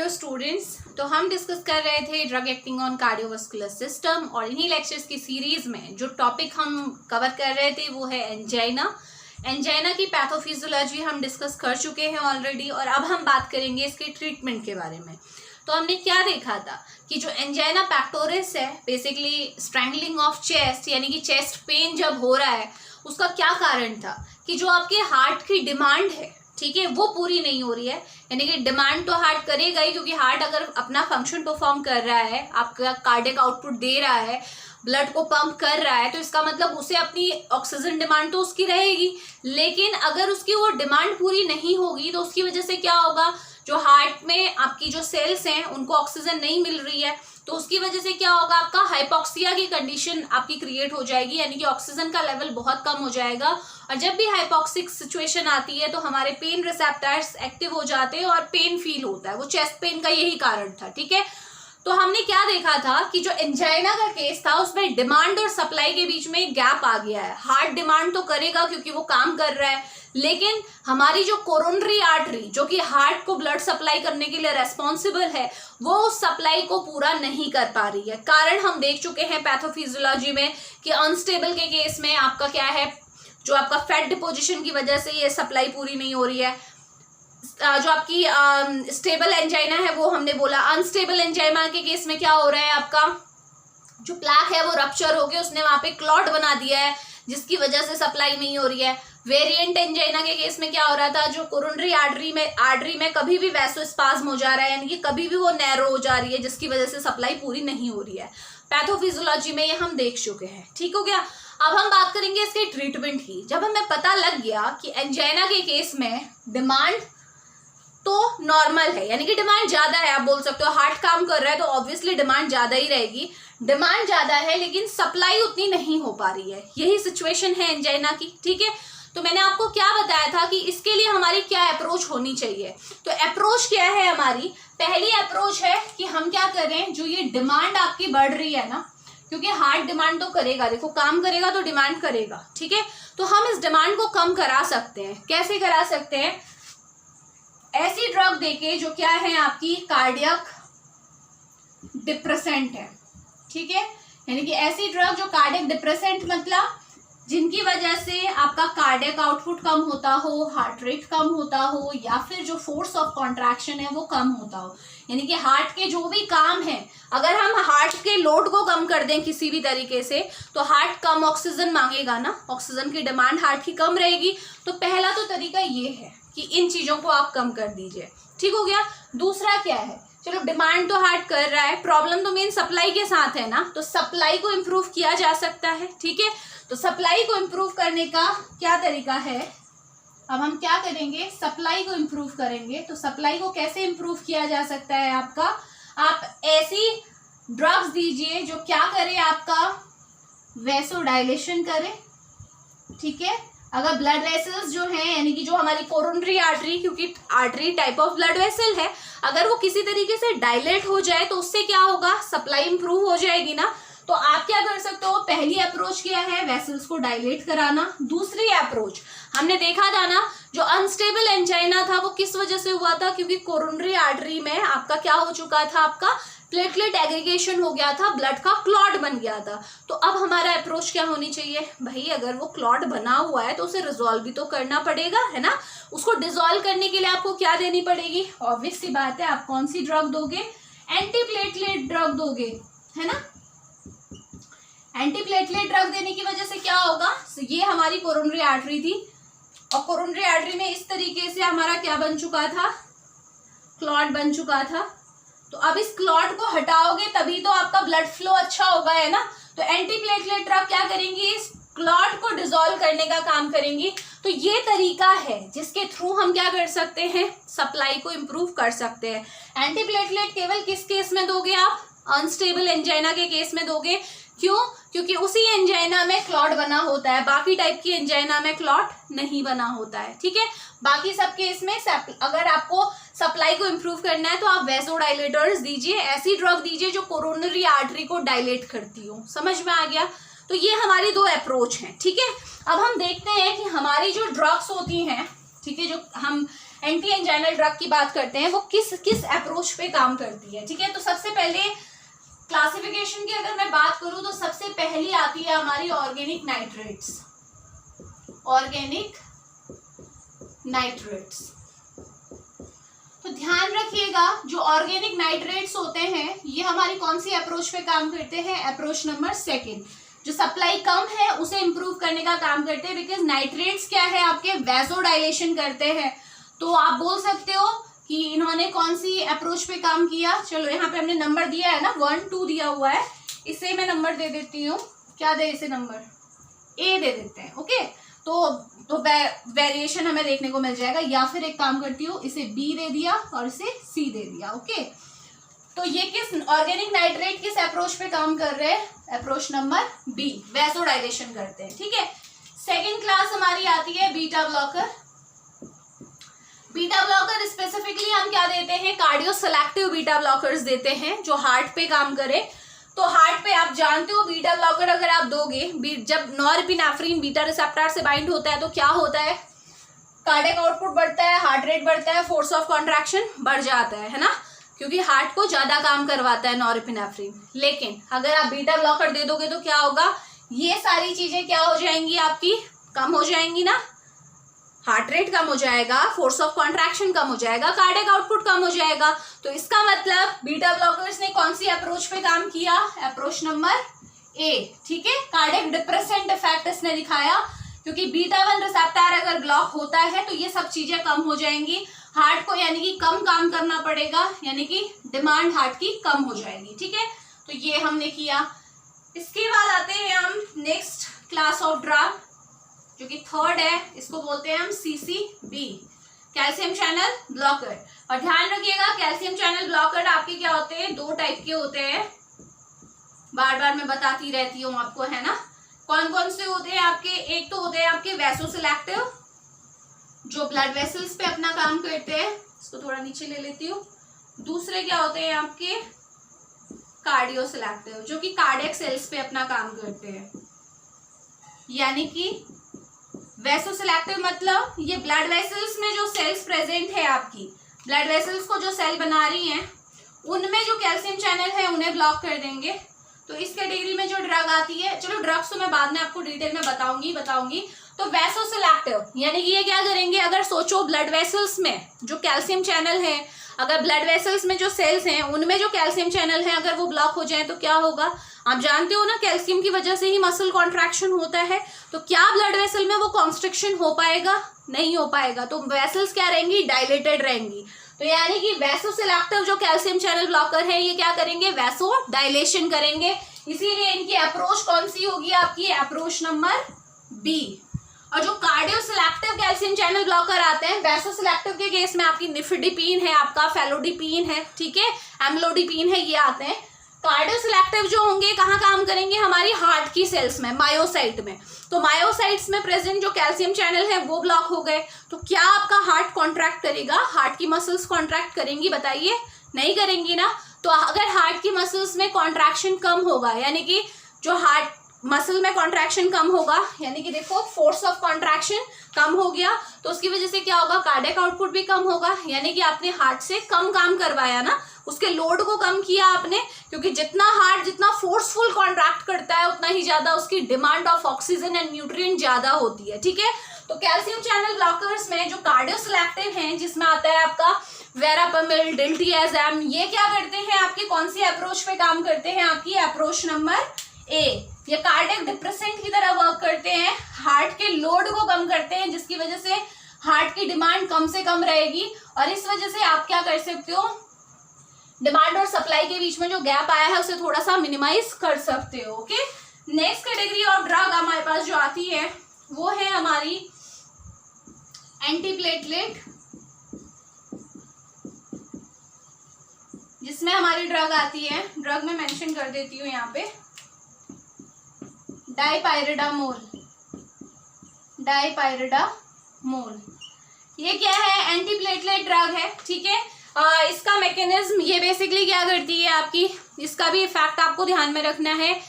Hello students, तो हम discuss कर रहे थे drug acting on cardiovascular system और इन्हीं लेक्चर्स की सीरीज में जो टॉपिक हम कवर कर रहे थे वो है एंजाइना। एंजाइना की पैथोफिजियोलॉजी हम डिस्कस कर चुके हैं ऑलरेडी और अब हम बात करेंगे इसके ट्रीटमेंट के बारे में। तो हमने क्या देखा था कि जो एंजाइना पैक्टोरिस है, बेसिकली स्ट्रैंगलिंग ऑफ चेस्ट यानी कि चेस्ट पेन जब हो रहा है उसका क्या कारण था कि जो आपके हार्ट की डिमांड है, ठीक है, वो पूरी नहीं हो रही है। यानी कि डिमांड तो हार्ट करेगा ही, क्योंकि हार्ट अगर अपना फंक्शन परफॉर्म कर रहा है, आपका कार्डियक आउटपुट दे रहा है, ब्लड को पंप कर रहा है, तो इसका मतलब उसे अपनी ऑक्सीजन डिमांड तो उसकी रहेगी। लेकिन अगर उसकी वो डिमांड पूरी नहीं होगी तो उसकी वजह से क्या होगा, जो हार्ट में आपकी जो सेल्स हैं उनको ऑक्सीजन नहीं मिल रही है, तो उसकी वजह से क्या होगा, आपका हाइपोक्सिया की कंडीशन आपकी क्रिएट हो जाएगी, यानी कि ऑक्सीजन का लेवल बहुत कम हो जाएगा। और जब भी हाइपोक्सिक सिचुएशन आती है तो हमारे पेन रिसेप्टर्स एक्टिव हो जाते हैं और पेन फील होता है। वो चेस्ट पेन का यही कारण था, ठीक है। तो हमने क्या देखा था कि जो एंजाइना का केस था उसमें डिमांड और सप्लाई के बीच में गैप आ गया है। हार्ट डिमांड तो करेगा क्योंकि वो काम कर रहा है, लेकिन हमारी जो कोरोनरी आर्टरी जो कि हार्ट को ब्लड सप्लाई करने के लिए रेस्पॉन्सिबल है, वो उस सप्लाई को पूरा नहीं कर पा रही है। कारण हम देख चुके हैं पैथोफिजियोलॉजी में कि अनस्टेबल के केस में आपका क्या है, जो आपका फैट डिपोजिशन की वजह से ये सप्लाई पूरी नहीं हो रही है। जो आपकी स्टेबल एंजाइना है वो हमने बोला। अनस्टेबल एंजाइना के केस में क्या हो रहा है, आपका जो प्लैक है वो रप्चर हो गया, उसने वहां पे क्लॉट बना दिया है जिसकी वजह से सप्लाई नहीं हो रही है। वेरिएंट एंजाइना के केस में क्या हो रहा था, जो कोरोनरी आर्टरी में कभी भी वैसोस्पाज्म हो जा रहा है, यानी कि कभी भी वो नैरो हो जा रही है जिसकी वजह से सप्लाई पूरी नहीं हो रही है। पैथोफिजियोलॉजी में ये हम देख चुके हैं, ठीक हो गया। अब हम बात करेंगे इसके ट्रीटमेंट की। जब हमें पता लग गया कि एंजाइना के केस में डिमांड तो नॉर्मल है, यानी कि डिमांड ज्यादा है, आप बोल सकते हो हार्ट काम कर रहा है तो ऑब्वियसली डिमांड ज्यादा ही रहेगी। डिमांड ज्यादा है लेकिन सप्लाई उतनी नहीं हो पा रही है, यही सिचुएशन है एंजाइना की, ठीक है। तो मैंने आपको क्या बताया था कि इसके लिए हमारी क्या अप्रोच होनी चाहिए। तो अप्रोच क्या है हमारी, पहली अप्रोच है कि हम क्या करें, जो ये डिमांड आपकी बढ़ रही है ना, क्योंकि हार्ट डिमांड तो करेगा, देखो काम करेगा तो डिमांड करेगा, ठीक है। तो हम इस डिमांड को कम करा सकते हैं। कैसे करा सकते हैं, ऐसी ड्रग देके जो क्या है आपकी कार्डियक डिप्रेसेंट है, ठीक है। यानी कि ऐसी ड्रग जो कार्डियक डिप्रेसेंट मतलब जिनकी वजह से आपका कार्डियक आउटपुट कम होता हो, हार्ट रेट कम होता हो, या फिर जो फोर्स ऑफ कॉन्ट्रैक्शन है वो कम होता हो। यानी कि हार्ट के जो भी काम है, अगर हम हार्ट के लोड को कम कर दें किसी भी तरीके से तो हार्ट कम ऑक्सीजन मांगेगा ना, ऑक्सीजन की डिमांड हार्ट की कम रहेगी। तो पहला तो तरीका ये है कि इन चीजों को आप कम कर दीजिए, ठीक हो गया। दूसरा क्या है, चलो डिमांड तो हार्ट कर रहा है, प्रॉब्लम तो मेन सप्लाई के साथ है ना, तो सप्लाई को इम्प्रूव किया जा सकता है, ठीक है। तो सप्लाई को इम्प्रूव करने का क्या तरीका है, अब हम क्या करेंगे, सप्लाई को इम्प्रूव करेंगे। तो सप्लाई को कैसे इम्प्रूव किया जा सकता है आपका, आप ऐसी ड्रग्स दीजिए जो क्या करे, आपका वैसोडाइलेशन करे, ठीक है। अगर ब्लड वेसल्स जो हैं, यानी कि जो हमारी कोरोनरी आर्टरी, क्योंकि artery type of blood vessel है, अगर वो किसी तरीके से डायलेट हो जाए तो उससे क्या होगा, सप्लाई इंप्रूव हो जाएगी ना। तो आप क्या कर सकते हो, पहली अप्रोच क्या है, वेसल्स को डायलेट कराना। दूसरी अप्रोच हमने देखा था ना, जो अनस्टेबल एंजाइना था वो किस वजह से हुआ था, क्योंकि कोरोनरी आर्टरी में आपका क्या हो चुका था, आपका प्लेटलेट एग्रीगेशन हो गया था, ब्लड का क्लॉट बन गया था। तो अब हमारा अप्रोच क्या होनी चाहिए, भाई अगर वो क्लॉट बना हुआ है तो उसे रिजॉल्व भी तो करना पड़ेगा, है ना। उसको डिजॉल्व करने के लिए आपको क्या देनी पड़ेगी, ऑब्वियस सी बात है, आप कौन सी ड्रग दोगे, एंटीप्लेटलेट ड्रग दोगे, है ना। एंटीप्लेटलेट ड्रग देने की वजह से क्या होगा, ये हमारी कोरोनरी आर्टरी थी और कोरोनरी आर्टरी में इस तरीके से हमारा क्या बन चुका था, क्लॉट बन चुका था। तो अब इस क्लॉट को हटाओगे तभी तो आपका ब्लड फ्लो अच्छा होगा, है ना। तो एंटीप्लेटलेट ड्रग क्या करेंगी, इस क्लॉट को डिसॉल्व करने का काम करेंगी। तो ये तरीका है जिसके थ्रू हम क्या कर सकते हैं, सप्लाई को इम्प्रूव कर सकते हैं। एंटीप्लेटलेट केवल किस केस में दोगे आप, अनस्टेबल एंजाइना के केस में दोगे। क्यों, क्योंकि उसी एंजाइना में क्लॉट बना होता है, बाकी टाइप की एंजाइना में क्लॉट नहीं बना होता है, ठीक है। बाकी सब केस में अगर आपको सप्लाई को इम्प्रूव करना है तो आप वैसोडाइलेटर्स दीजिए, ऐसी ड्रग दीजिए जो कोरोनरी आर्टरी को डायलेट करती हो। समझ में आ गया। तो ये हमारी दो अप्रोच हैं, ठीक है। अब हम देखते हैं कि हमारी जो ड्रग्स होती हैं, ठीक है, जो हम एंटी एंजाइनल ड्रग की बात करते हैं, वो किस किस अप्रोच पे काम करती है, ठीक है। तो सबसे पहले क्लासिफिकेशन की अगर मैं बात करूं तो सबसे पहली आती है हमारी ऑर्गेनिक नाइट्रेट्स। ऑर्गेनिक नाइट्रेट्स, तो ध्यान रखिएगा जो ऑर्गेनिक नाइट्रेट्स होते हैं ये हमारी कौन सी अप्रोच पे काम करते हैं, अप्रोच नंबर 2। जो सप्लाई कम है उसे इंप्रूव करने का काम करते हैं, बिकॉज नाइट्रेट्स क्या है आपके वैसोडाइलेशन करते हैं। तो आप बोल सकते हो कि इन्होंने कौन सी अप्रोच पे काम किया। चलो यहाँ पे हमने नंबर दिया है ना, 1 2 दिया हुआ है, इसे मैं नंबर दे देती हूँ। क्या दे इसे नंबर, ए दे देते हैं, ओके। तो वेरिएशन हमें देखने को मिल जाएगा, या फिर एक काम करती हूँ इसे बी दे दिया और इसे सी दे दिया, ओके। तो ये किस ऑर्गेनिक नाइट्रेट किस अप्रोच पे काम कर रहे हैं, अप्रोच नंबर बी, वैसोडाइलेशन करते हैं, ठीक है। सेकेंड क्लास हमारी आती है beta blocker. Beta blocker specifically हम क्या देते हैं, कार्डियो सेलेक्टिव बीटा ब्लॉकर्स देते हैं जो हार्ट पे काम करे। तो हार्ट पे आप जानते हो बीटा ब्लॉकर अगर आप दोगे, जब नॉरएपिनेफ्रिन बीटा रिसेप्टर से बाइंड होता है तो क्या होता है, कार्डियक आउटपुट बढ़ता है, हार्ट रेट बढ़ता है, फोर्स ऑफ कॉन्ट्रैक्शन बढ़ जाता है ना, क्योंकि हार्ट को ज्यादा काम करवाता है नॉरएपिनेफ्रिन। लेकिन अगर आप बीटा ब्लॉकर दे दोगे तो क्या होगा, ये सारी चीजें क्या हो जाएंगी आपकी, कम हो जाएंगी ना, हार्ट रेट कम हो जाएगा, फोर्स ऑफ कॉन्ट्रैक्शन कम हो जाएगा, कार्डियक आउटपुट कम हो जाएगा। तो इसका मतलब बीटा ब्लॉकर्स ने कौन सी अप्रोच पे काम किया, अप्रोच नंबर ए, ठीक है। कार्डियक डिप्रेसेंट इफेक्ट इसने दिखाया, क्योंकि बीटा 1 रिसेप्टर अगर ब्लॉक होता है तो ये सब चीजें कम हो जाएंगी, हार्ट को यानी कि कम काम करना पड़ेगा, यानी कि डिमांड हार्ट की कम हो जाएगी, ठीक है। तो ये हमने किया। इसके बाद आते हैं हम नेक्स्ट क्लास ऑफ ड्रग जो कि थर्ड है, इसको बोलते हैं हम CCB, कैल्शियम चैनल ब्लॉकर। और ध्यान रखिएगा कैल्शियम चैनल ब्लॉकर आपके क्या होते हैं, 2 टाइप के होते हैं, बार बार मैं बताती रहती हूँ आपको, है ना। कौन कौन से होते हैं आपके, एक तो होते हैं आपके वैसोसिलेक्टिव जो ब्लड वेसल्स पे अपना काम करते हैं, इसको थोड़ा नीचे ले लेती हूँ। दूसरे क्या होते हैं आपके कार्डियो सिलेक्टिव जो कि कार्डियक सेल्स पे अपना काम करते हैं। यानी कि वैसोसिलेक्टिव मतलब ये ब्लड वेसल्स में जो सेल्स प्रेजेंट है आपकी, ब्लड वेसल्स को जो सेल बना रही हैं उनमें जो कैल्शियम चैनल है उन्हें ब्लॉक कर देंगे। तो इस कैटेगरी में जो ड्रग आती है, चलो ड्रग्स तो मैं बाद में आपको डिटेल में बताऊंगी। तो वैसोसिलेक्टिव यानी कि ये क्या करेंगे, अगर सोचो ब्लड वेसल्स में जो कैल्शियम चैनल है, अगर ब्लड वेसल्स में जो सेल्स हैं उनमें जो कैल्शियम चैनल है अगर वो ब्लॉक हो जाए तो क्या होगा, आप जानते हो ना कैल्शियम की वजह से ही मसल कॉन्ट्रैक्शन होता है। तो क्या ब्लड वेसल में वो कॉन्स्ट्रिक्शन हो पाएगा, नहीं हो पाएगा। तो वेसल्स क्या रहेंगी, डायलेटेड रहेंगी। तो यानी कि वैसोसिलेक्टिव जो कैल्शियम चैनल ब्लॉकर है ये क्या करेंगे, वैसो डायलेशन करेंगे। इसीलिए इनकी अप्रोच कौन सी होगी आपकी, अप्रोच नंबर बी। और जो cardio selective calcium channel blocker आते हैं, वैसोसिलेक्टिव के केस में आपकी निफिडिपिन है, आपका फेलोडिपिन है, ठीक है, एम्लोडिपिन है, ये आते हैं। कार्डियो सिलेक्टिव जो होंगे कहाँ काम करेंगे, हमारी हार्ट की सेल्स में, मायोसाइट में। तो मायोसाइट्स में प्रेजेंट जो कैल्शियम चैनल है वो ब्लॉक हो गए तो क्या आपका हार्ट कॉन्ट्रैक्ट करेगा, हार्ट की मसल्स कॉन्ट्रैक्ट करेंगी, बताइए, नहीं करेंगी ना। तो अगर हार्ट की मसल्स में कॉन्ट्रैक्शन कम होगा, यानी कि जो हार्ट मसल में कॉन्ट्रैक्शन कम होगा, यानी कि देखो फोर्स ऑफ कॉन्ट्रैक्शन कम हो गया, तो उसकी वजह से क्या होगा, कार्डियक आउटपुट भी कम होगा, यानी कि आपने हार्ट से कम काम करवाया ना, उसके लोड को कम किया आपने, क्योंकि जितना हार्ट जितना फोर्सफुल कॉन्ट्रैक्ट करता है उतना ही ज्यादा उसकी demand of oxygen and nutrient ज्यादा होती है, ठीक है। तो कैल्शियम चैनल ब्लॉकर्स में जो कार्डियो सिलेक्टिव हैं, जिसमें आता है आपका वेरापेमिल, डिल्टियाज़ेम, ये क्या करते हैं, आपकी कौन सी अप्रोच पे काम करते हैं, आपकी अप्रोच नंबर ए। ये कार्डियक डिप्रेसेंट की तरह वर्क करते हैं, हार्ट के लोड को कम करते हैं, जिसकी वजह से हार्ट की डिमांड कम से कम रहेगी, और इस वजह से आप क्या कर सकते हो, डिमांड और सप्लाई के बीच में जो गैप आया है उसे थोड़ा सा मिनिमाइज कर सकते हो, okay. Next category of drug हमारे पास जो आती है वो है हमारी एंटीप्लेटलेट, जिसमें हमारी ड्रग आती है, ड्रग में मेंशन कर देती हूँ यहाँ पे, डाइपाइरिडामोल। ये क्या है, एंटीप्लेटलेट ड्रग है, ठीक है। इसका मैकेनिज्म ये बेसिकली क्या करती है आपकी, इसका भी इफेक्ट आपको ध्यान में रखना है।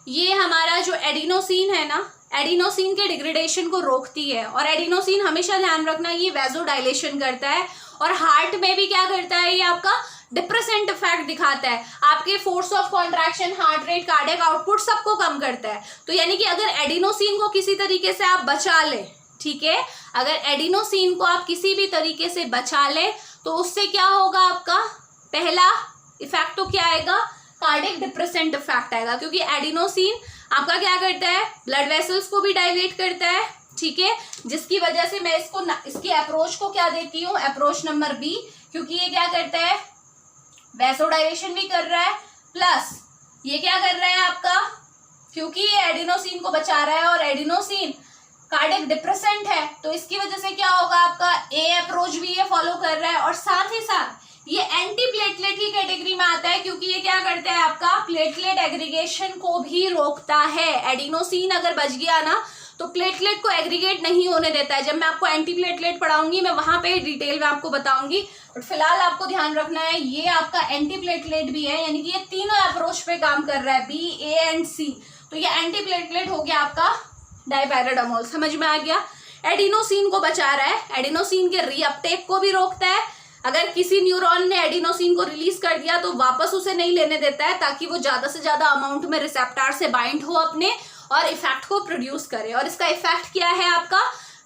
ये हमारा जो एडिनोसिन है ना, एडिनोसिन के डिग्रेडेशन को रोकती है। और एडिनोसिन हमेशा ध्यान रखना ये वैसोडाइलेशन करता है और हार्ट में भी क्या करता है, ये आपका डिप्रेसेंट इफेक्ट दिखाता है, आपके force of contraction, heart rate, cardiac output सबको कम करता है। तो यानी कि अगर एडिनोसिन को किसी तरीके से आप बचा ले, ठीक है, अगर एडिनोसिन को आप किसी भी तरीके से बचा ले तो उससे क्या होगा, आपका पहला इफेक्ट तो क्या आएगा, कार्डियक डिप्रेसेंट इफेक्ट आएगा, क्योंकि एडिनोसिन आपका क्या करता है, ब्लड वेसल्स को भी डायलेट करता है, ठीक है, जिसकी वजह से मैं इसको इसकी अप्रोच को क्या देती हूँ, अप्रोच नंबर बी, क्योंकि ये क्या करता है, वैसोडाइलेशन भी कर रहा है, प्लस ये क्या कर रहा है आपका, क्योंकि ये एडिनोसिन को बचा रहा है और एडिनोसिन कार्डियक डिप्रेसेंट है, तो इसकी वजह से क्या होगा, आपका ए अप्रोच भी ये फॉलो कर रहा है। और साथ ही साथ ये एंटी प्लेटलेट की कैटेगरी में आता है, क्योंकि ये क्या करता है, आपका प्लेटलेट एग्रीगेशन को भी रोकता है। एडिनोसिन अगर बच गया ना तो प्लेटलेट को एग्रीगेट नहीं होने देता है। जब मैं आपको एंटी प्लेटलेट पढ़ाऊंगी मैं वहां पे डिटेल में आपको बताऊंगी, बट फिलहाल आपको ध्यान रखना है ये आपका एंटी प्लेटलेट भी है, यानी कि ये तीनों अप्रोच पे काम कर रहा है, बी, ए एंड सी। तो ये एंटी प्लेटलेट हो गया आपका डायपैराडामोल, समझ में आ गया। एडिनोसिन को बचा रहा है, एडिनोसिन के रीअपटेक को भी रोकता है। अगर किसी न्यूरॉन ने एडिनोसिन को रिलीज कर दिया तो वापस उसे नहीं लेने देता है, ताकि वो ज्यादा से ज्यादा अमाउंट में रिसेप्टर से बाइंड हो अपने और इफेक्ट को प्रोड्यूस करे। और इसका इफेक्ट क्या है, आपका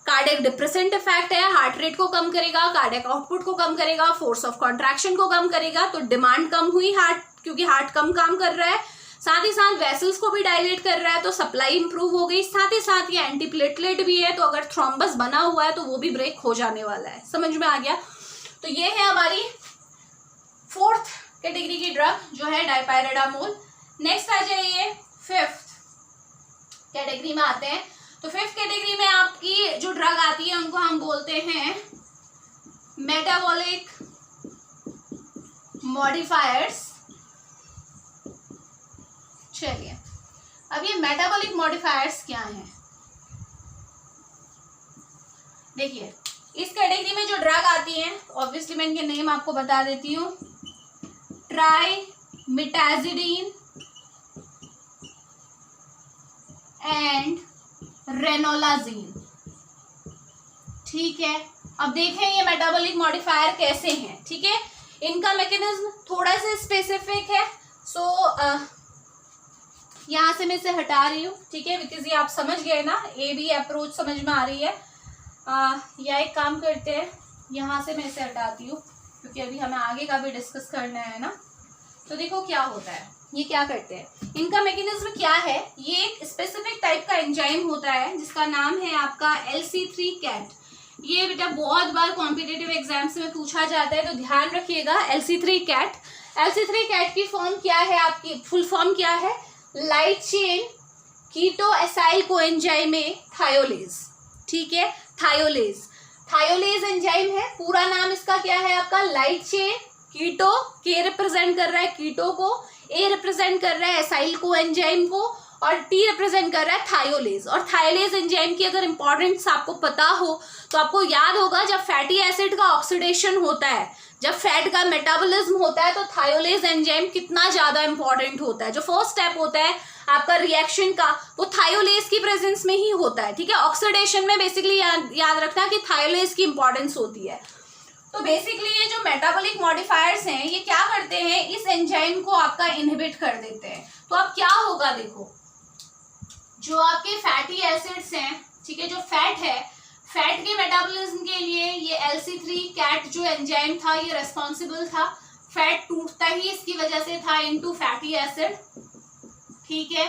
कार्डियक डिप्रेसेंट इफेक्ट है, हार्ट रेट को कम करेगा, कार्डियक आउटपुट को कम करेगा, फोर्स ऑफ कॉन्ट्रैक्शन को कम करेगा, तो डिमांड कम हुई हार्ट, क्योंकि हार्ट कम काम कर रहा है, साथ ही साथ वेसल्स को भी डायलेट कर रहा है, तो सप्लाई इंप्रूव हो गई, साथ ही साथ ये एंटी प्लेटलेट भी है, तो अगर थ्रोम्बस बना हुआ है तो वो भी ब्रेक हो जाने वाला है, समझ में आ गया। तो ये है हमारी फोर्थ कैटेगरी की ड्रग जो है डायपैराडामोल। नेक्स्ट आ जाइए फिफ्थ कैटेगरी में आते हैं। तो फिफ्थ कैटेगरी में आपकी जो ड्रग आती है उनको हम बोलते हैं मेटाबॉलिक मॉडिफायर्स। चलिए, अब ये मेटाबॉलिक मॉडिफायर्स क्या हैं, देखिए इस कैटेगरी में जो ड्रग आती हैं, ऑब्वियसली मैं इनके नेम आपको बता देती हूँ, ट्राइमिटाजिडीन एंड रेनोलाजीन, ठीक है। अब देखें ये मेटाबॉलिक मॉडिफायर कैसे हैं, ठीक है, इनका मैकेनिज्म थोड़ा सा स्पेसिफिक है, सो यहाँ से मैं इसे हटा रही हूँ, ठीक है, बिकॉज ये आप समझ गए ना, ए बी अप्रोच समझ में आ रही है। या एक काम करते हैं, यहाँ से मैं इसे हटाती हूँ, क्योंकि अभी हमें आगे का भी डिस्कस करना है ना। तो देखो क्या होता है, ये क्या करते हैं, इनका मैकेनिज्म क्या है, ये एक स्पेसिफिक टाइप का एंजाइम होता है जिसका नाम है आपका LC3 कैट। ये बेटा बहुत बार कॉम्पिटिटिव एग्जाम्स में पूछा जाता है, तो ध्यान रखिएगा LC3 कैट। LC3 कैट की फॉर्म क्या है, आपकी फुल फॉर्म क्या है, लाइट चेन कीटो एसाइल कोएंजाइम थायोलेज, ठीक है, थायोलेज, थायोलेज एंजाइम है, पूरा नाम इसका क्या है आपका, लाइट चेन कीटो, के रिप्रेजेंट कर रहा है कीटो को, ए रिप्रेजेंट कर रहा है एसाइल कोएंजाइम को, और टी रिप्रेजेंट कर रहा है थायोलेज। और थायोलेज एंजाइम की अगर इंपॉर्टेंस आपको पता हो तो आपको याद होगा, जब फैटी एसिड का ऑक्सीडेशन होता है, जब फैट का मेटाबॉलिज्म होता है, तो थायोलेज एंजाइम कितना ज्यादा इंपॉर्टेंट होता है। जो फर्स्ट स्टेप होता है आपका रिएक्शन का, वो थायोलेज की प्रेजेंस में ही होता है, ठीक है। ऑक्सीडेशन में बेसिकली याद रखना कि थायोलेज की इंपॉर्टेंस होती है। तो बेसिकली ये जो मेटाबॉलिक मॉडिफायर्स हैं, ये क्या करते हैं, इस एंजाइम को आपका इनहिबिट कर देते हैं। तो अब क्या होगा, देखो जो आपके फैटी एसिड्स हैं, ठीक है, जो फैट है, फैट के मेटाबॉलिज्म के लिए ये LC3 कैट जो एंजाइम था ये रेस्पॉन्सिबल था। फैट टूटता ही इसकी वजह से था इनटू फैटी एसिड, ठीक है।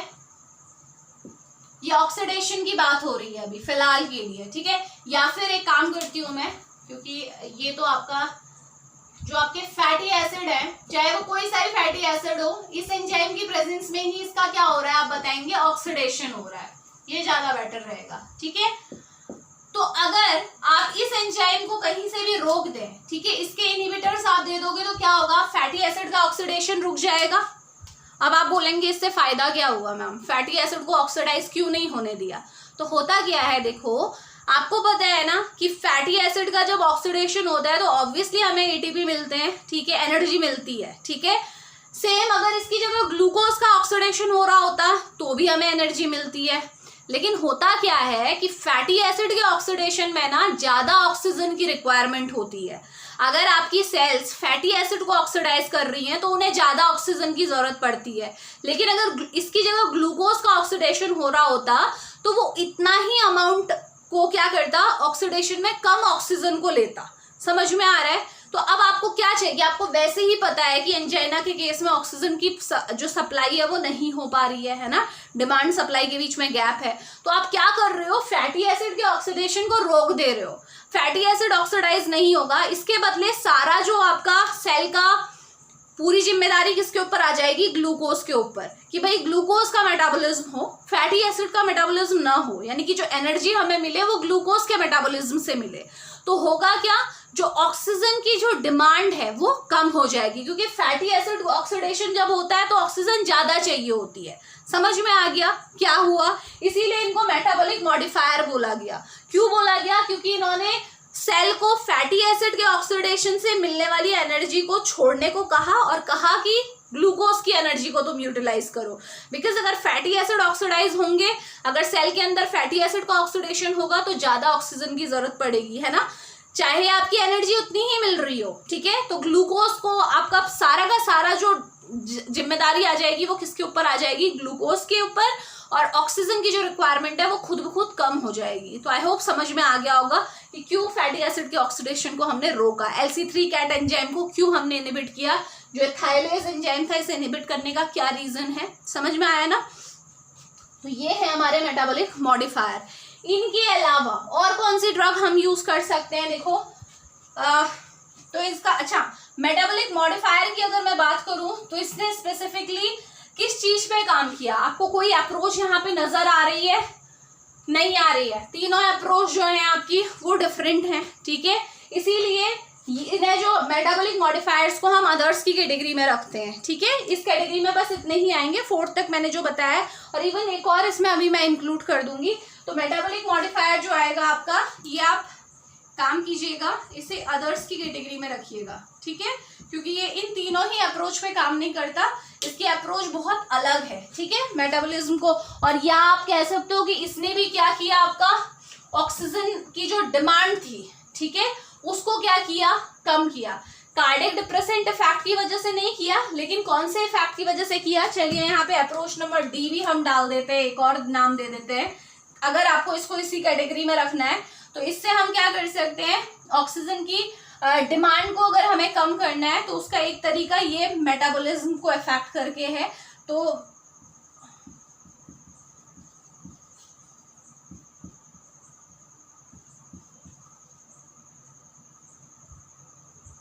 ये ऑक्सीडेशन की बात हो रही है अभी फिलहाल के लिए, ठीक है। या फिर एक काम करती हूँ मैं, क्योंकि ये तो आपका जो आपके फैटी एसिड है, चाहे वो कोई सा भी फैटी एसिड हो, इस एंजाइम की प्रेजेंस में ही इसका क्या हो रहा है, आप बताएंगे, ऑक्सीडेशन हो रहा है, ये ज्यादा बेटर रहेगा, ठीक है। तो अगर आप इस एंजाइम को कहीं से भी रोक दें, ठीक है, इसके इनहिबिटर्स आप दे दोगे, तो क्या होगा, फैटी एसिड का ऑक्सीडेशन रुक जाएगा। अब आप बोलेंगे इससे फायदा क्या हुआ मैम, फैटी एसिड को ऑक्सीडाइज क्यों नहीं होने दिया। तो होता क्या है, देखो आपको पता है ना कि फैटी एसिड का जब ऑक्सीडेशन होता है तो ऑब्वियसली हमें एटीपी मिलते हैं, ठीक है, एनर्जी मिलती है, ठीक है। सेम अगर इसकी जगह ग्लूकोज का ऑक्सीडेशन हो रहा होता तो भी हमें एनर्जी मिलती है। लेकिन होता क्या है कि फैटी एसिड के ऑक्सीडेशन में ना ज्यादा ऑक्सीजन की रिक्वायरमेंट होती है। अगर आपकी सेल्स फैटी एसिड को ऑक्सीडाइज कर रही हैं तो उन्हें ज्यादा ऑक्सीजन की जरूरत पड़ती है, लेकिन अगर इसकी जगह ग्लूकोज का ऑक्सीडेशन हो रहा होता तो वो इतना ही अमाउंट को क्या करता, ऑक्सीडेशन में कम ऑक्सीजन को लेता। समझ में आ रहा है? तो अब आपको क्या चाहिए, आपको वैसे ही पता है कि एंजाइना के केस में ऑक्सीजन की जो सप्लाई है वो नहीं हो पा रही है ना, डिमांड सप्लाई के बीच में गैप है। तो आप क्या कर रहे हो, फैटी एसिड के ऑक्सीडेशन को रोक दे रहे हो। फैटी एसिड ऑक्सीडाइज नहीं होगा, इसके बदले सारा जो आपका सेल का पूरी जिम्मेदारी किसके ऊपर आ जाएगी, ग्लूकोज के ऊपर, कि भाई ग्लूकोज का मेटाबॉलिज्म हो, फैटी एसिड का मेटाबॉलिज्म ना हो, यानी कि जो एनर्जी हमें मिले वो ग्लूकोज के मेटाबॉलिज्म से मिले। तो होगा क्या, जो ऑक्सीजन की जो डिमांड है वो कम हो जाएगी, क्योंकि फैटी एसिड ऑक्सीडेशन जब होता है तो ऑक्सीजन ज्यादा चाहिए होती है। समझ में आ गया क्या हुआ? इसीलिए इनको मेटाबॉलिक मॉडिफायर बोला गया। क्यों बोला गया? क्योंकि इन्होंने सेल को फैटी एसिड के ऑक्सीडेशन से मिलने वाली एनर्जी को छोड़ने को कहा और कहा कि ग्लूकोज की एनर्जी को तुम यूटिलाइज करो। बिकॉज अगर फैटी एसिड ऑक्सीडाइज होंगे, अगर सेल के अंदर फैटी एसिड का ऑक्सीडेशन होगा तो ज्यादा ऑक्सीजन की जरूरत पड़ेगी, है ना, चाहे आपकी एनर्जी उतनी ही मिल रही हो, ठीक है। तो ग्लूकोज को आपका सारा का सारा जो जिम्मेदारी आ जाएगी वो किसके ऊपर आ जाएगी, ग्लूकोज के ऊपर, और ऑक्सीजन की जो रिक्वायरमेंट है वो खुद ब खुद कम हो जाएगी। तो आई होप समझ में आ गया होगा कि क्यों फैटी एसिड के ऑक्सीडेशन को हमने रोका, LC3 कैट एंजाइम को क्यों हमने इनहिबिट किया, जो थाइलेज एंजाइम था इसे इनहिबिट करने का क्या रीजन है। समझ में आया ना? तो ये है हमारे मेटाबॉलिक मॉडिफायर। इनके अलावा और कौन सी ड्रग हम यूज कर सकते हैं, देखो तो इसका, अच्छा, मेटाबॉलिक मॉडिफायर की अगर मैं बात करूं तो इसने स्पेसिफिकली किस चीज पे काम किया, आपको कोई अप्रोच यहाँ पे नजर आ रही है? नहीं आ रही है। तीनों अप्रोच जो है आपकी वो डिफरेंट हैं, ठीक है। इसीलिए इन्हें जो मेटाबॉलिक मॉडिफायर्स को हम अदर्स की कैटेगरी में रखते हैं, ठीक है। इस कैटेगरी में बस इतने ही आएंगे, 4th तक मैंने जो बताया, और इवन एक और इसमें अभी मैं इंक्लूड कर दूंगी। तो मेटाबॉलिक मॉडिफायर जो आएगा आपका, ये आप काम कीजिएगा, इसे अदर्स की कैटेगरी में रखिएगा, ठीक है, क्योंकि ये इन तीनों ही अप्रोच पे काम नहीं करता, इसकी अप्रोच बहुत अलग है, ठीक है, मेटाबॉलिज्म को। और या आप कह सकते हो कि इसने भी क्या किया, आपका ऑक्सीजन की जो डिमांड थी, ठीक है, उसको क्या किया, कम किया। कार्डियक डिप्रेसेंट इफेक्ट की वजह से नहीं किया, लेकिन कौन से इफेक्ट की वजह से किया, चलिए यहाँ पे अप्रोच नंबर डी भी हम डाल देते हैं, एक और नाम दे देते हैं, अगर आपको इसको इसी कैटेगरी में रखना है। तो इससे हम क्या कर सकते हैं, ऑक्सीजन की डिमांड को अगर हमें कम करना है तो उसका एक तरीका ये मेटाबॉलिज्म को इफेक्ट करके है। तो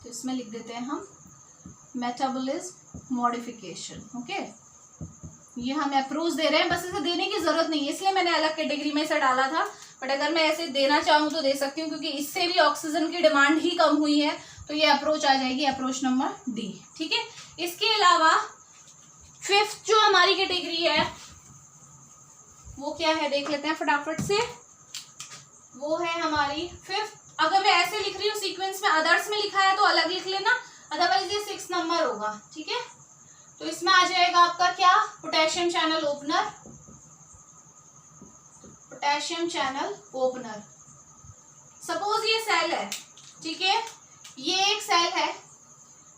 इसमें लिख देते हैं हम मेटाबॉलिज्म मॉडिफिकेशन, ओके। ये हम अप्रोच दे रहे हैं, बस इसे देने की जरूरत नहीं है, इसलिए मैंने अलग कैटेगरी में इसे डाला था, बट अगर मैं ऐसे देना चाहूँ तो दे सकती हूँ, क्योंकि इससे भी ऑक्सीजन की डिमांड ही कम हुई है। तो ये अप्रोच आ जाएगी, अप्रोच नंबर डी, ठीक है। इसके अलावा 5th जो हमारी कैटेगरी है वो क्या है, देख लेते हैं फटाफट से। वो है हमारी 5th, अगर मैं ऐसे लिख रही हूँ सीक्वेंस में, अदर्स में लिखा है तो अलग लिख लेना, अदरवाइज ये 6 नंबर होगा, ठीक है। तो इसमें आ जाएगा आपका क्या, potassium channel opener, potassium channel opener. Suppose ये सेल है, ठीक है, ये एक सेल है,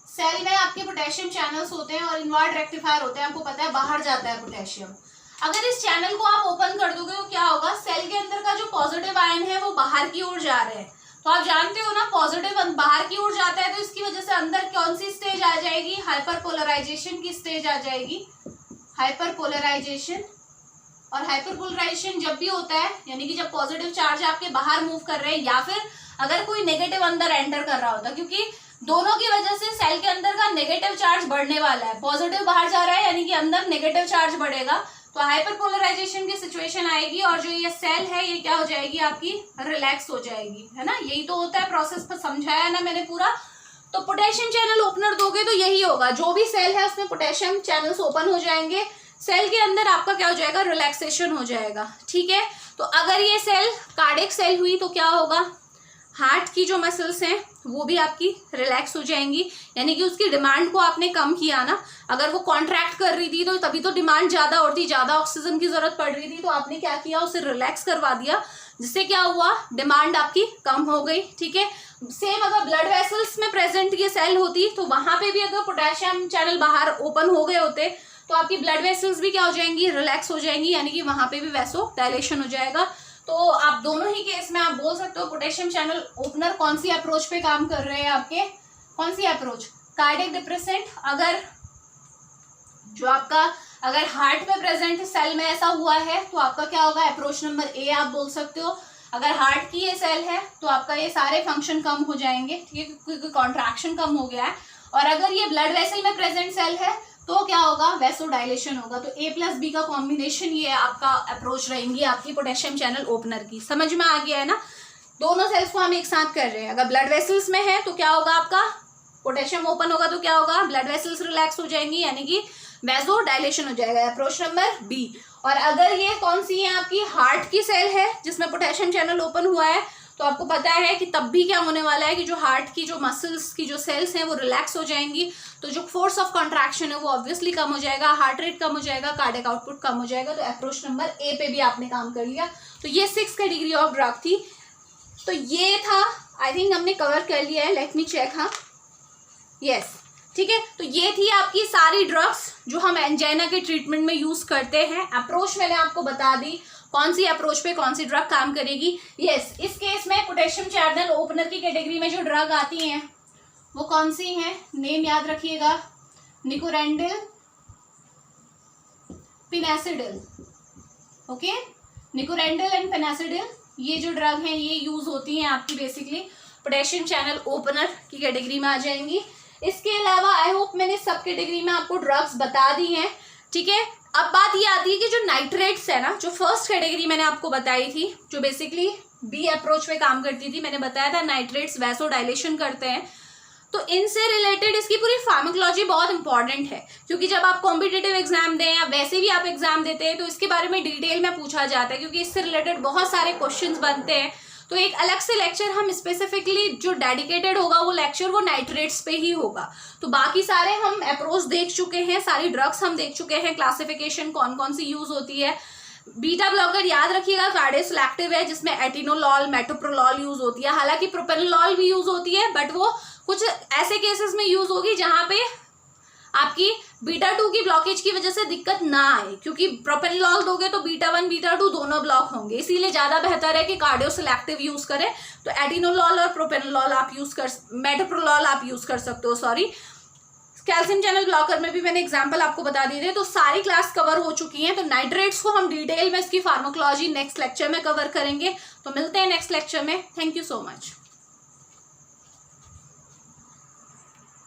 सेल में आपके पोटेशियम चैनल्स होते हैं और इनवर्ट रेक्टिफायर होते हैं, आपको पता है बाहर जाता है पोटेशियम। अगर इस चैनल को आप ओपन कर दोगे तो क्या होगा, सेल के अंदर का जो पॉजिटिव आयन है वो बाहर की ओर जा रहे हैं। तो आप जानते हो ना, पॉजिटिव बाहर की ओर जाता है तो इसकी वजह से अंदर कौन सी स्टेज आ जाएगी, हाइपरपोलराइजेशन की स्टेज आ जाएगी, हाइपरपोलराइजेशन। और हाइपरपोलराइजेशन जब भी होता है, यानी कि जब पॉजिटिव चार्ज आपके बाहर मूव कर रहे हैं या फिर अगर कोई नेगेटिव अंदर एंटर कर रहा होता, क्योंकि दोनों की वजह से सेल के अंदर का नेगेटिव चार्ज बढ़ने वाला है, पॉजिटिव बाहर जा रहा है यानी कि अंदर नेगेटिव चार्ज बढ़ेगा, तो हाइपरपोलराइजेशन की सिचुएशन आएगी और जो ये सेल है ये क्या हो जाएगी, आपकी रिलैक्स हो जाएगी, है ना। यही तो होता है प्रोसेस, पर समझाया ना मैंने पूरा। तो पोटेशियम चैनल ओपनर दोगे तो यही होगा, जो भी सेल है उसमें पोटेशियम चैनल्स ओपन हो जाएंगे, सेल के अंदर आपका क्या हो जाएगा, रिलैक्सेशन हो जाएगा, ठीक है। तो अगर ये सेल कार्डियक सेल हुई तो क्या होगा, हार्ट की जो मसल्स हैं वो भी आपकी रिलैक्स हो जाएंगी, यानी कि उसकी डिमांड को आपने कम किया ना। अगर वो कॉन्ट्रैक्ट कर रही थी तो तभी तो डिमांड ज़्यादा और थी, ज़्यादा ऑक्सीजन की ज़रूरत पड़ रही थी, तो आपने क्या किया, उसे रिलैक्स करवा दिया, जिससे क्या हुआ, डिमांड आपकी कम हो गई। ठीक है, सेम अगर ब्लड वेसल्स में प्रेजेंट ये सेल होती तो वहाँ पे भी अगर पोटेशियम चैनल बाहर ओपन हो गए होते तो आपकी ब्लड वेसल्स भी क्या हो जाएंगी, रिलैक्स हो जाएंगी, यानी कि वहाँ पे भी वैसो डायलेशन हो जाएगा। तो आप दोनों ही केस में आप बोल सकते हो पोटेशियम चैनल ओपनर कौन सी अप्रोच पे काम कर रहे हैं आपके, कौन सी अप्रोच, कार्डियक डिप्रेसेंट। अगर जो आपका अगर हार्ट में प्रेजेंट सेल में ऐसा हुआ है तो आपका क्या होगा, अप्रोच नंबर ए आप बोल सकते हो। अगर हार्ट की ये सेल है तो आपका ये सारे फंक्शन कम हो जाएंगे, ठीक है, क्योंकि कॉन्ट्रैक्शन कम हो गया है। और अगर ये ब्लड वेसल में प्रेजेंट सेल है तो क्या होगा, वैसोडाइलेशन होगा। तो A प्लस बी का कॉम्बिनेशन ये आपका अप्रोच रहेंगी आपकी पोटेशियम चैनल ओपनर की। समझ में आ गया है ना, दोनों सेल्स को हम एक साथ कर रहे हैं। अगर ब्लड वेसल्स में है तो क्या होगा, आपका पोटेशियम ओपन होगा तो क्या होगा, ब्लड वेसल्स रिलैक्स हो जाएंगी, यानी कि वैसोडाइलेशन हो जाएगा, अप्रोच नंबर बी। और अगर ये कौन सी है, आपकी हार्ट की सेल है जिसमें पोटेशियम चैनल ओपन हुआ है, तो आपको पता है कि तब भी क्या होने वाला है कि जो हार्ट की जो मसल्स की जो सेल्स हैं वो रिलैक्स हो जाएंगी, तो जो फोर्स ऑफ कॉन्ट्रैक्शन है वो ऑब्वियसली कम हो जाएगा, हार्ट रेट कम हो जाएगा, कार्डियक आउटपुट कम हो जाएगा। तो अप्रोच नंबर ए पे भी आपने काम कर लिया। तो ये 6 कैटेगरी ऑफ ड्रग थी। तो ये था, आई थिंक हमने कवर कर लिया है, लेट मी चेक। हाँ, यस, ठीक है। तो ये थी आपकी सारी ड्रग्स जो हम एंजाइना के ट्रीटमेंट में यूज करते हैं। अप्रोच मैंने आपको बता दी, कौन सी अप्रोच पे कौन सी ड्रग काम करेगी। यस, इस केस में पोटेशियम चैनल ओपनर की कैटेगरी में जो ड्रग आती हैं वो कौन सी हैं, नेम याद रखिएगा, निकोरेंडिल, फिनासिडिल। ओके, निकोरेंडिल एंड फिनासिडिल, ये जो ड्रग हैं ये यूज होती हैं आपकी बेसिकली पोटेशियम चैनल ओपनर की कैटेगरी में आ जाएंगी। इसके अलावा आई होप मैंने सब कैटेगरी में आपको ड्रग्स बता दी हैं, ठीक है। अब बात ये आती है कि जो नाइट्रेट्स है ना, जो फर्स्ट कैटेगरी मैंने आपको बताई थी, जो बेसिकली बी अप्रोच पे काम करती थी, मैंने बताया था नाइट्रेट्स वैसोडाइलेशन करते हैं। तो इनसे रिलेटेड इसकी पूरी फार्माकोलॉजी बहुत इंपॉर्टेंट है, क्योंकि जब आप कॉम्पिटिटिव एग्जाम दें या वैसे भी आप एग्जाम देते हैं तो इसके बारे में डिटेल में पूछा जाता है, क्योंकि इससे रिलेटेड बहुत सारे क्वेश्चंस बनते हैं। तो एक अलग से लेक्चर हम स्पेसिफिकली जो डेडिकेटेड होगा वो लेक्चर वो नाइट्रेट्स पे ही होगा। तो बाकी सारे हम अप्रोच देख चुके हैं, सारी ड्रग्स हम देख चुके हैं, क्लासिफिकेशन कौन कौन सी यूज होती है। बीटा ब्लॉकर याद रखिएगा कार्डियोसेलेक्टिव है, जिसमें एटिनोलॉल, मेटोप्रोलॉल यूज होती है। हालांकि प्रोपेनोलॉल भी यूज होती है, बट वो कुछ ऐसे केसेस में यूज होगी जहां पे आपकी बीटा 2 की ब्लॉकेज की वजह से दिक्कत ना आए, क्योंकि प्रोपेनोलॉल दोगे तो बीटा 1 बीटा 2 दोनों ब्लॉक होंगे, इसीलिए ज्यादा बेहतर है कि कार्डियोसेलेक्टिव यूज करें। तो एटिनोलॉल और प्रोपेनोलॉल आप यूज कर, मेटोप्रोलॉल आप यूज कर सकते हो। सॉरी, कैल्शियम चैनल ब्लॉकर में भी मैंने एग्जांपल आपको बता दिए थे। तो सारी क्लास कवर हो चुकी हैं। तो नाइट्रेट्स को हम डिटेल में इसकी फार्माकोलॉजी नेक्स्ट लेक्चर में कवर करेंगे। तो मिलते हैं नेक्स्ट लेक्चर में। Thank you so much.